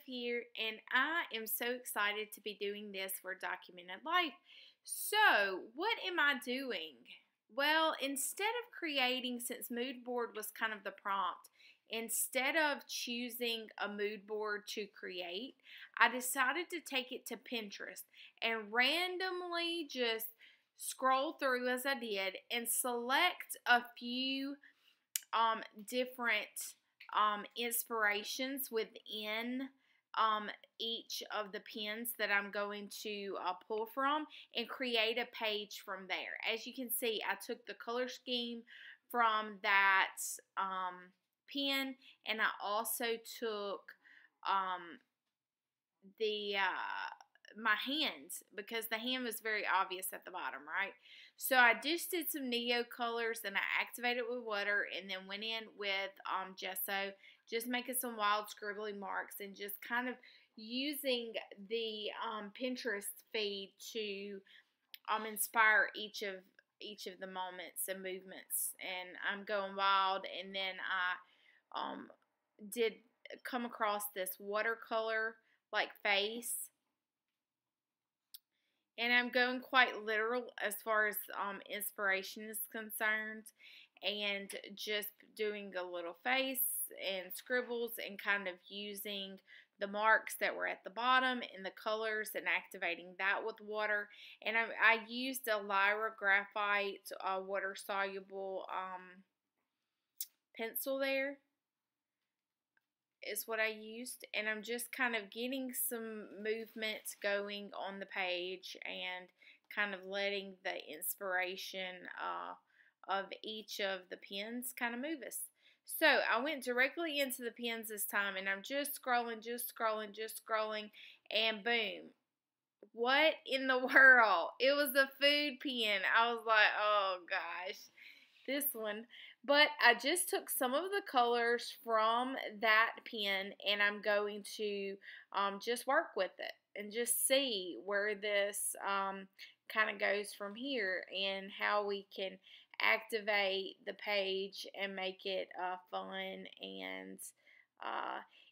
here, and I am so excited to be doing this for Documented Life. So, what am I doing? Well, instead of creating, since mood board was kind of the prompt, instead of choosing a mood board to create, I decided to take it to Pinterest and randomly just scroll through as I did and select a few different inspirations within each of the pins that I'm going to pull from and create a page from there. As you can see, I took the color scheme from that pin, and I also took the my hands, because the hand was very obvious at the bottom, right? So I just did some Neo colors, and I activated it with water, and then went in with gesso, just making some wild scribbly marks, and just kind of using the Pinterest feed to inspire each of the moments and movements. And I'm going wild, and then I did come across this watercolor like face. And I'm going quite literal as far as inspiration is concerned, and just doing a little face and scribbles and kind of using the marks that were at the bottom and the colors and activating that with water. And I used a Lyra Graphite water soluble pencil there is what I used, and I'm just kind of getting some movement going on the page and kind of letting the inspiration of each of the pins kind of move us. So I went directly into the pins this time, and I'm just scrolling, and boom. What in the world? It was a food pin. I was like, oh gosh, this one. But I just took some of the colors from that pen, and I'm going to just work with it and just see where this kind of goes from here, and how we can activate the page and make it fun. And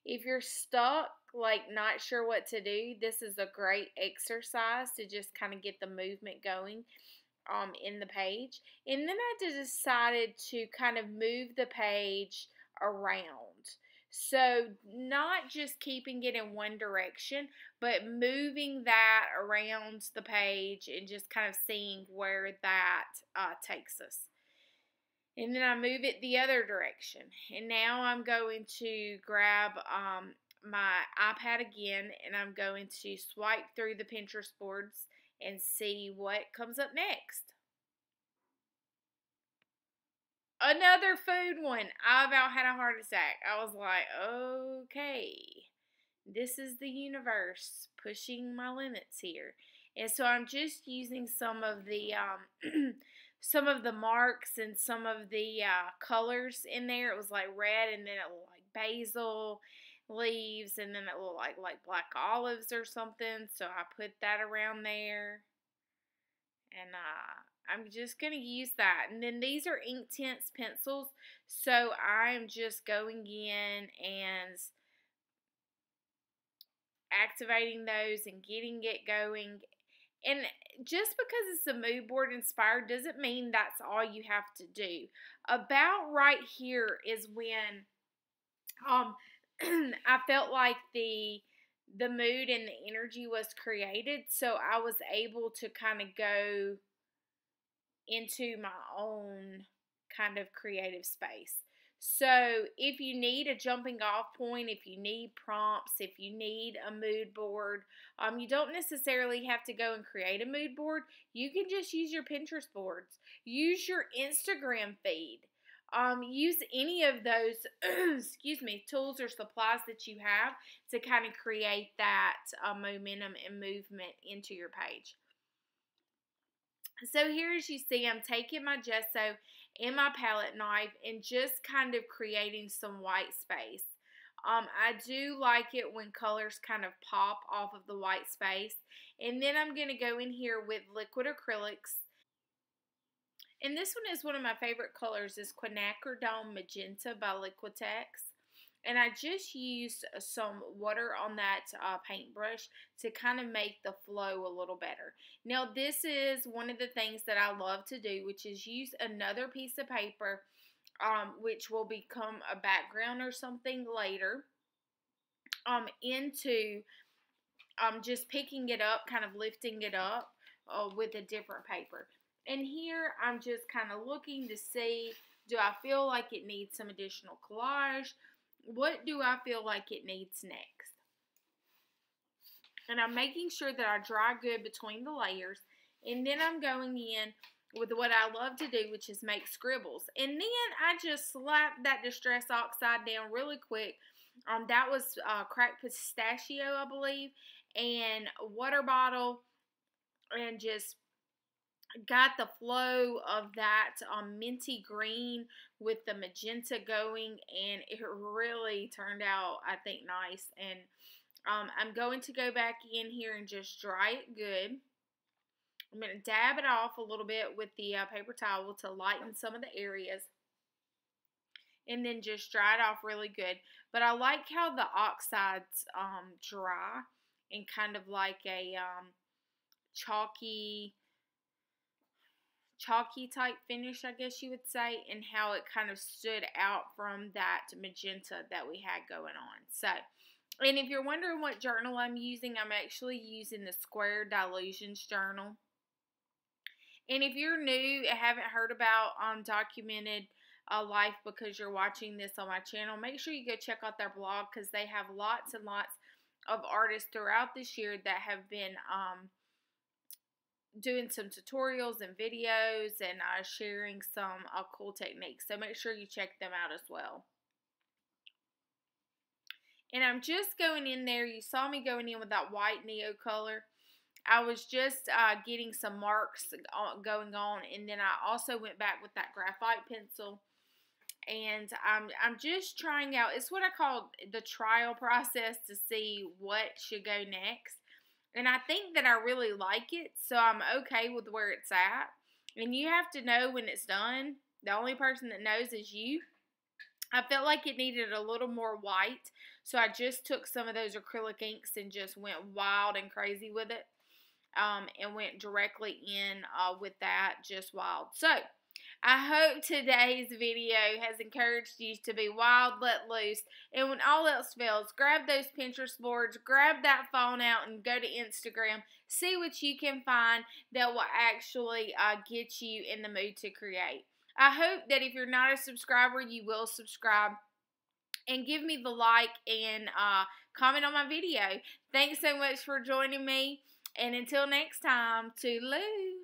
if you're stuck, like not sure what to do, this is a great exercise to just kind of get the movement going in the page. And then I decided to kind of move the page around. So not just keeping it in one direction, but moving that around the page and just kind of seeing where that takes us. And then I move it the other direction. And now I'm going to grab my iPad again, and I'm going to swipe through the Pinterest boards and see what comes up next. Another food one. I about had a heart attack. I was like, okay, this is the universe pushing my limits here. And so I'm just using some of the some of the marks and some of the colors in there. It was like red, and then it looked like basil leaves, and then it looked like black olives or something. So I put that around there, and I'm just going to use that. And then these are Inktense pencils, so I'm just going in and activating those and getting it going. And just because it's a mood board inspired doesn't mean that's all you have to do. About right here is when I felt like the mood and the energy was created, so I was able to kind of go into my own kind of creative space. So if you need a jumping off point, if you need prompts, if you need a mood board, you don't necessarily have to go and create a mood board. You can just use your Pinterest boards. Use your Instagram feed. Use any of those excuse me, tools or supplies that you have to kind of create that momentum and movement into your page. So here, as you see, I'm taking my gesso and my palette knife and just kind of creating some white space. I do like it when colors kind of pop off of the white space. And then I'm going to go in here with liquid acrylics. And this one is one of my favorite colors, is Quinacridone Magenta by Liquitex. And I just used some water on that paintbrush to kind of make the flow a little better. Now this is one of the things that I love to do, which is use another piece of paper, which will become a background or something later, into just picking it up, kind of lifting it up with a different paper. And here I'm just kind of looking to see, do I feel like it needs some additional collage? What do I feel like it needs next? And I'm making sure that I dry good between the layers. And then I'm going in with what I love to do, which is make scribbles. And then I just slap that Distress Oxide down really quick. That was cracked pistachio, I believe, and a water bottle, and just got the flow of that minty green with the magenta going, and it really turned out, I think, nice. And I'm going to go back in here and just dry it good. I'm going to dab it off a little bit with the paper towel to lighten some of the areas, and then just dry it off really good. But I like how the oxides dry and kind of like a chalky type finish, I guess you would say, and how it kind of stood out from that magenta that we had going on. So, and if you're wondering what journal I'm using, I'm actually using the Square Dylusions journal. And if you're new and haven't heard about Documented Life because you're watching this on my channel, make sure you go check out their blog, because they have lots and lots of artists throughout this year that have been doing some tutorials and videos and sharing some cool techniques. So make sure you check them out as well. And I'm just going in there. You saw me going in with that white Neo color. I was just getting some marks going on, and then I also went back with that graphite pencil. And I'm just trying out, it's what I call the trial process to see what should go next. And I think that I really like it, so I'm okay with where it's at. And you have to know when it's done. The only person that knows is you. I felt like it needed a little more white, so I just took some of those acrylic inks and just went wild and crazy with it. And went directly in with that, just wild. So, I hope today's video has encouraged you to be wild, let loose, and when all else fails, grab those Pinterest boards, grab that phone out, and go to Instagram. See what you can find that will actually get you in the mood to create. I hope that if you're not a subscriber, you will subscribe and give me the like and comment on my video. Thanks so much for joining me, and until next time, toodaloo.